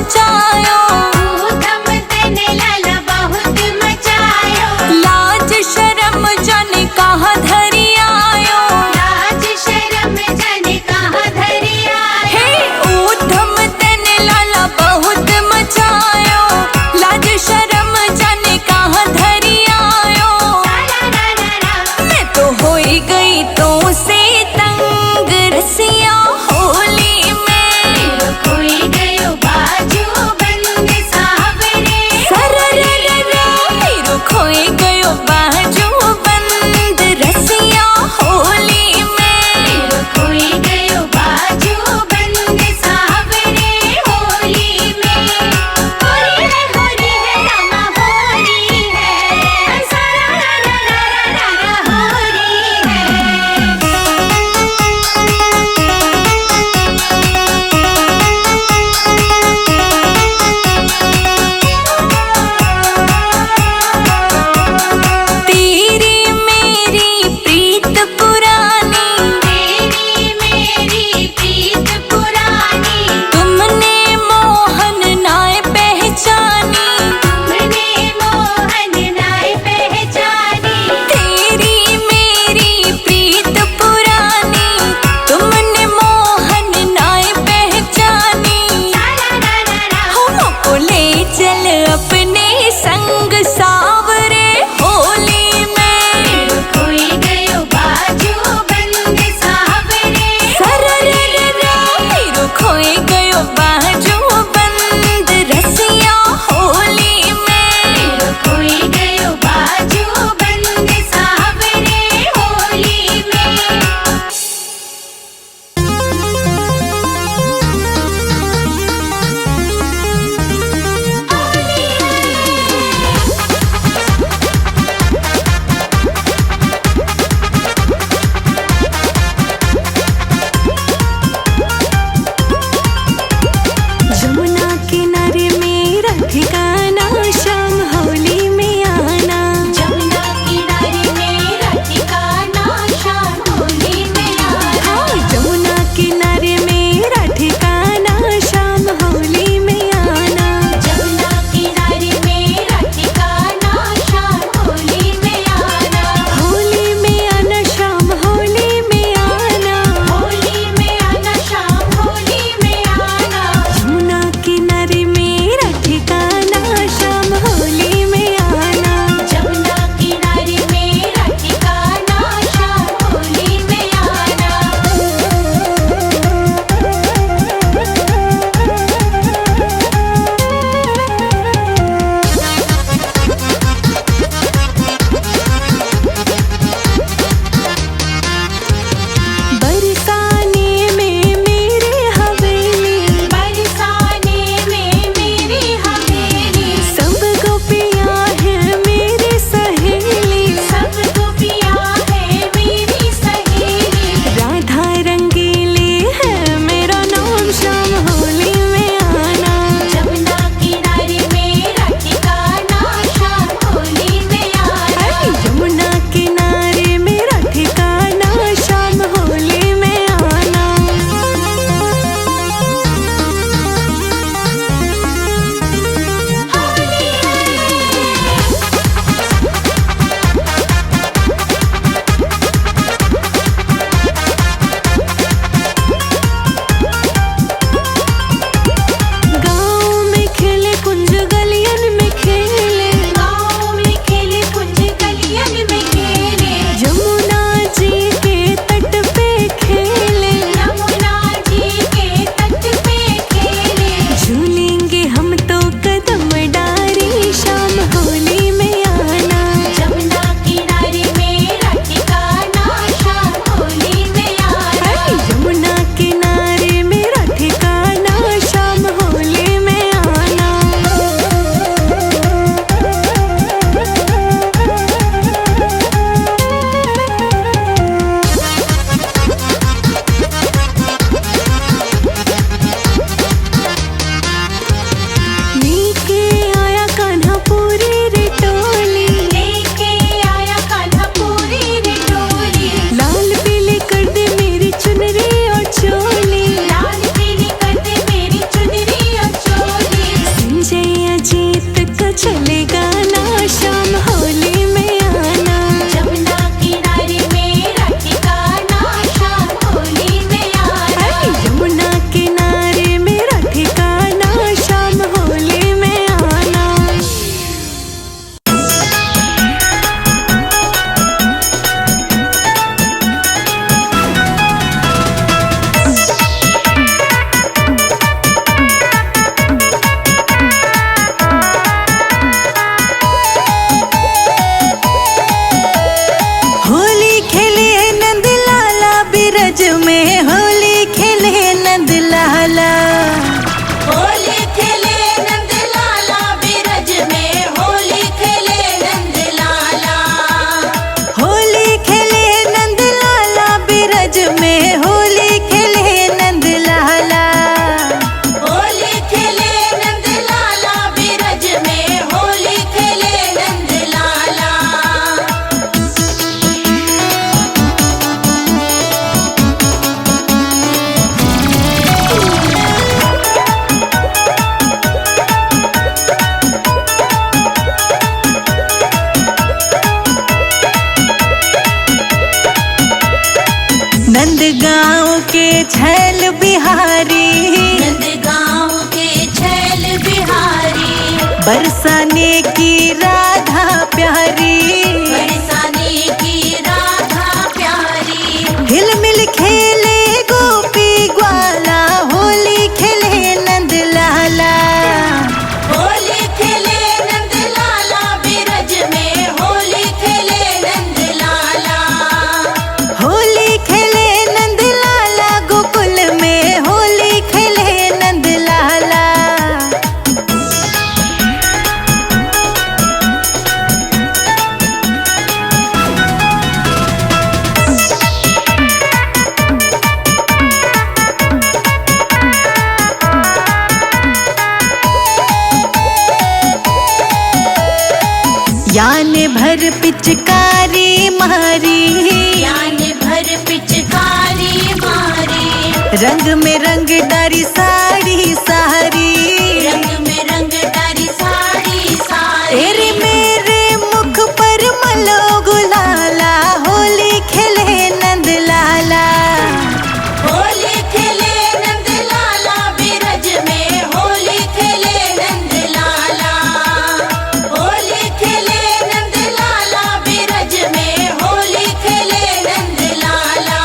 मचायो, ऊधम तेने लाला बहुत मचायो। लाज शरम जाने कहाँ धरी आयो, लाज शरम जाने कहाँ धरी आयो। हे ऊधम तेने लाला बहुत मचायो, लाज शरम जाने कहाँ धरी आयो। मैं तो होई गई तो से तंग रसिया होली में, खोई गयो बाजू बंद गांव के छैल बिहारी, नंदगांव के छैल बिहारी, बरसाने की राधा प्यारी, बरसाने की राधा प्यारी। हिल मिल खेले गोपी ग्वाला, होली खेले नंद लाला। होली खेले नंद लाला बिरज में, होली खेले नंद लाला। होली खेले नंद लाला गोकुल में, होली खेले नंद लाला। यान भर पिचकारी मारी, यान भर पिचकारी मारी, रंग में रंग डारी साड़ी सारी। रंग में रंग डारी साड़ी सारी। तेरे मेरे मुख पर मलो गुलाला, होली खेले नंद लाला। होली खेले नंद लाला बिरज में, होली खेले नंद लाला। होली खेले नंद लाला बिरज में, होली खेले नंद लाला।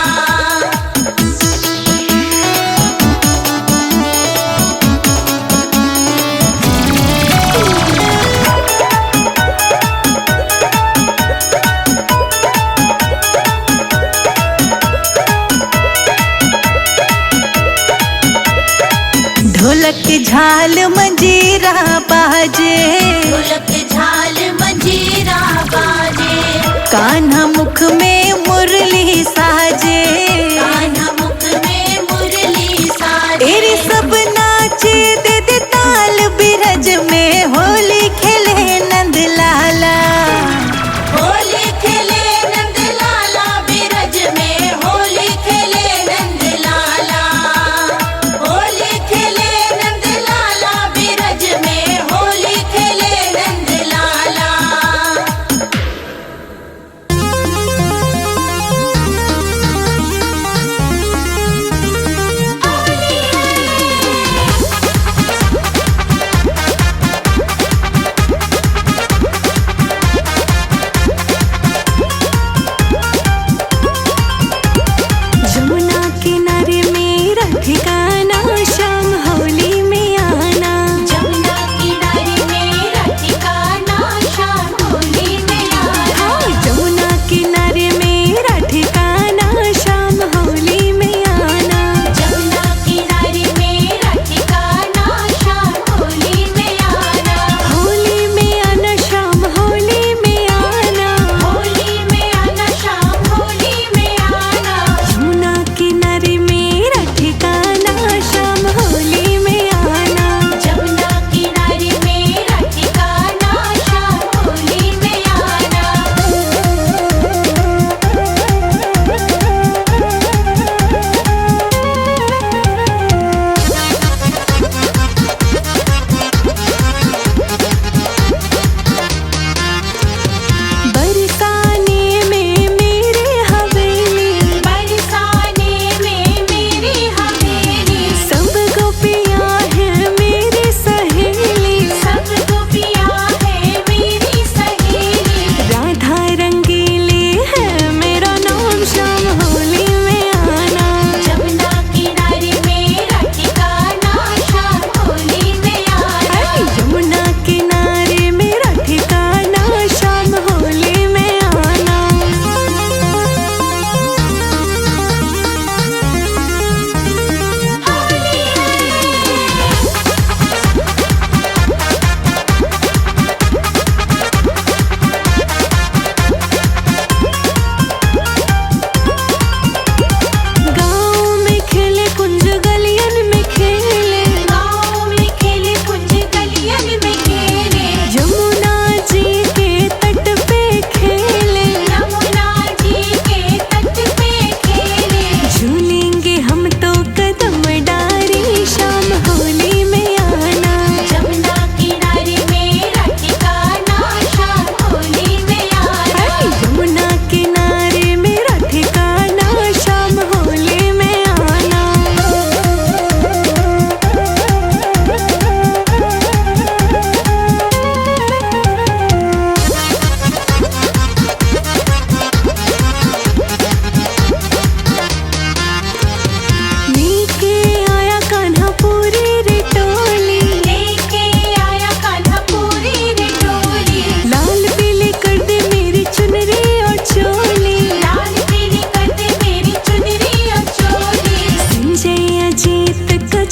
ढोलक झाल मंजीरा बाजे, ढोलक झाल मंजीरा बाजे, कान्हा मुख में मुरली साजे। कान्हा मुख में मुरली साजे। तेरे सब नाचे दे दे ताल बिरज में, होली खेले नंद लाला। होली खेले नंद लाला बिरज में, होली खेले नंद लाला। होली खेले नंद लाला बिरज में, होली खेले नंद लाला।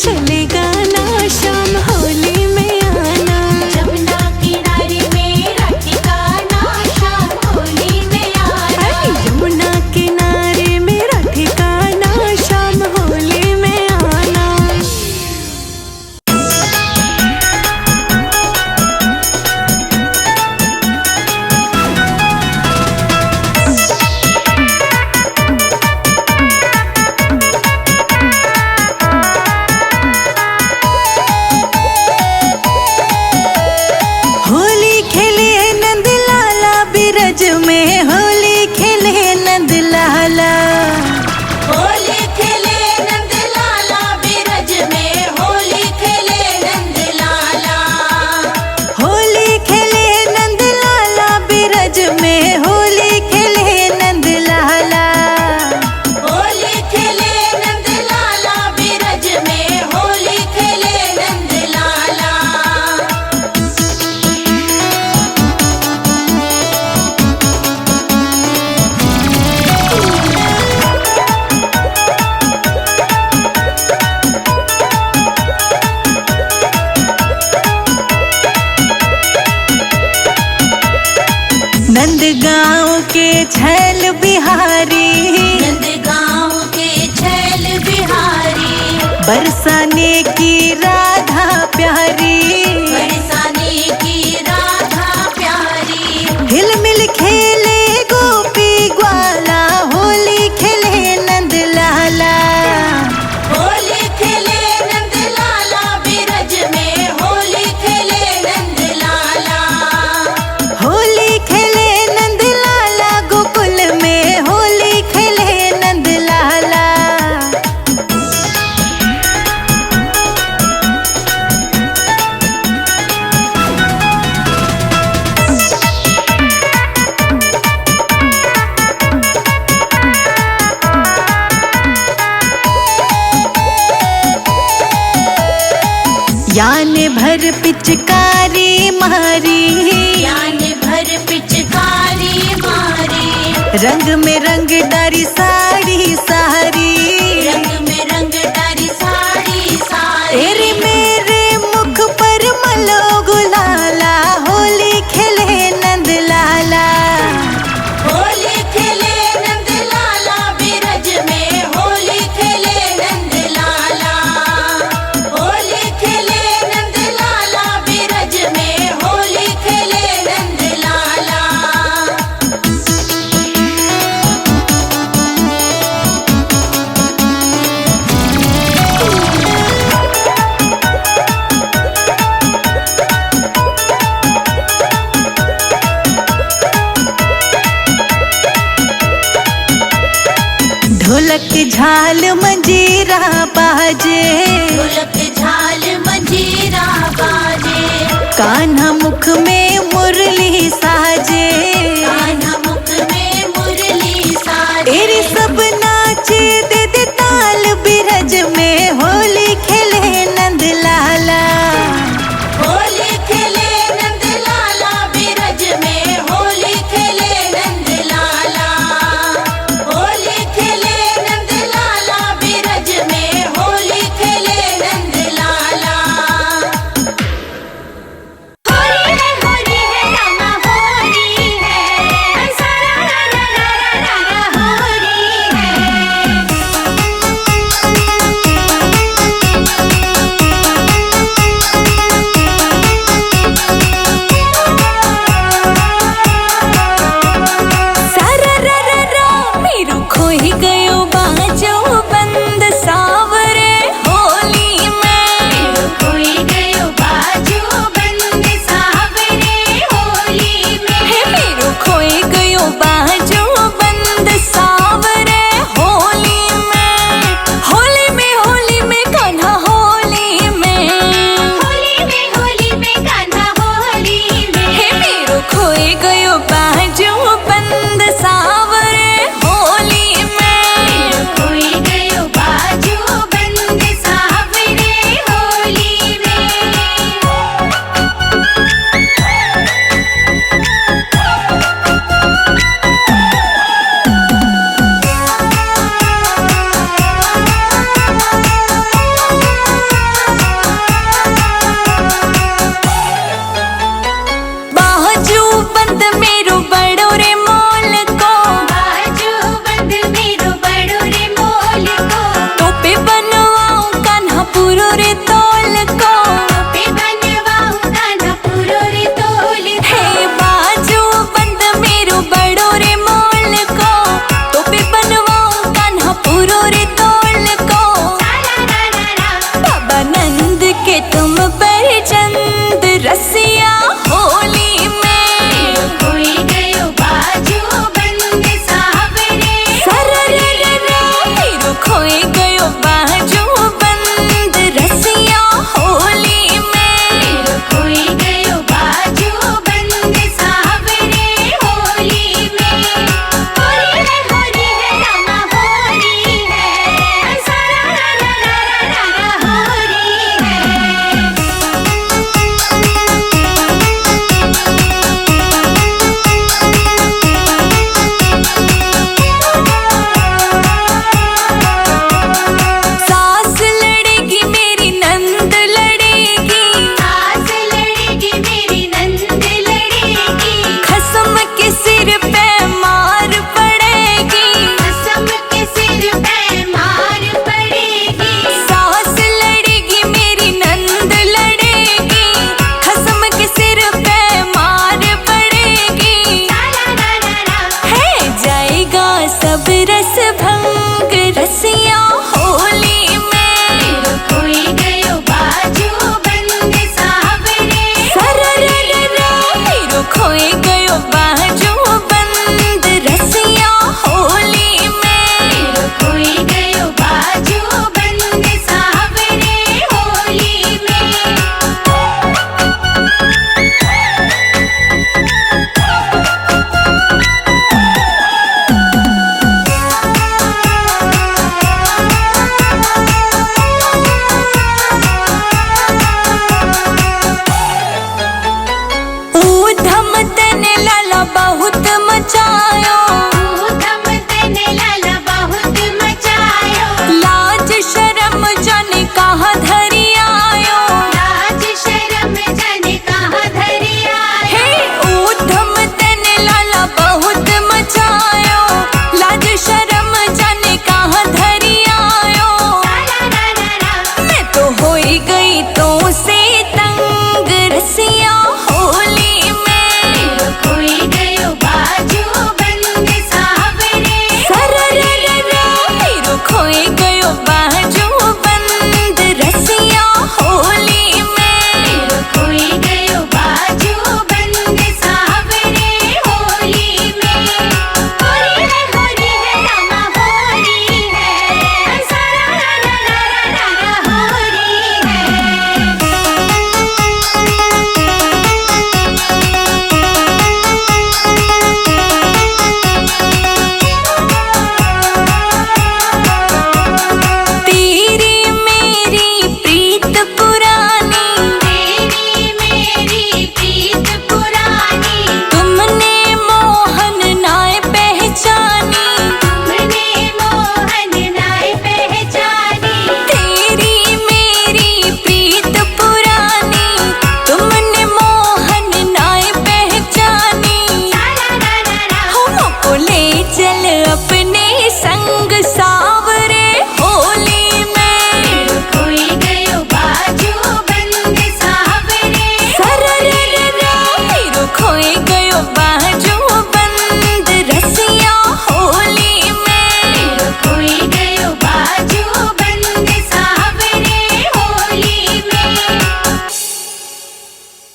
चलेगा ना शाम होली में आना। जमुना किनारे मेरा ठिकाना, शाम होली में आना। अरे यमुना किनारे मेरा ठिकाना, शाम होली में आना। होली खेले नंद लाला बिरज में, होली खेले नंद लाला। होली खेले नंद लाला बिरज में, होली खेले नंद लाला। होली खेले नंद लाला बिरज में, होली खेले नंद लाला। होली खेले नंद लाला बिरज में, होली खेले नंद लाला। नंद गाँव के छैल बिहारी, नंदगांव के छैल बिहारी, बरसाने की राधा प्यारी। बरसाने की राधा प्यारी। हिलमिल खेले गोपी ग्वाला, होली खेले नंद लाला। होली खेले नंद लाला बिरज में, होली खेले नंद लाला। होली खेले नंद लाला गोकुल में, होली खेले नंद लाला। यान भर पिचकारी मारी, यान भर पिचकारी मारी। रंग में रंग डारी साड़ी सारी। रंग में रंग डारी साड़ी सारी। तेरे मेरे मुख पर मलो गुलाला, होली खेले नंद लाला। होली खेले नंद लाला बिरज में, होली खेले नंद लाला। होली खेले नंद लाला बिरज में, होली खेले नंद लाला। ढोलक झाल मंजीरा बाजे, ढोलक झाल मंजीरा बाजे। कान्हा मुख में मुरली साजे। कान्हा मुख में मुरली साजे। तेरे सब नाचे दे दे ताल बिरज में, होली खेले नंद लाला। होली खेले नंद लाला बिरज में, होली खेले नंद लाला। होली खेले नंद लाला बिरज में, होली खेले नंद लाला। होली है रामा होली है, सारा रा रा रा रा रा होली है। तुम पर चंद रसिया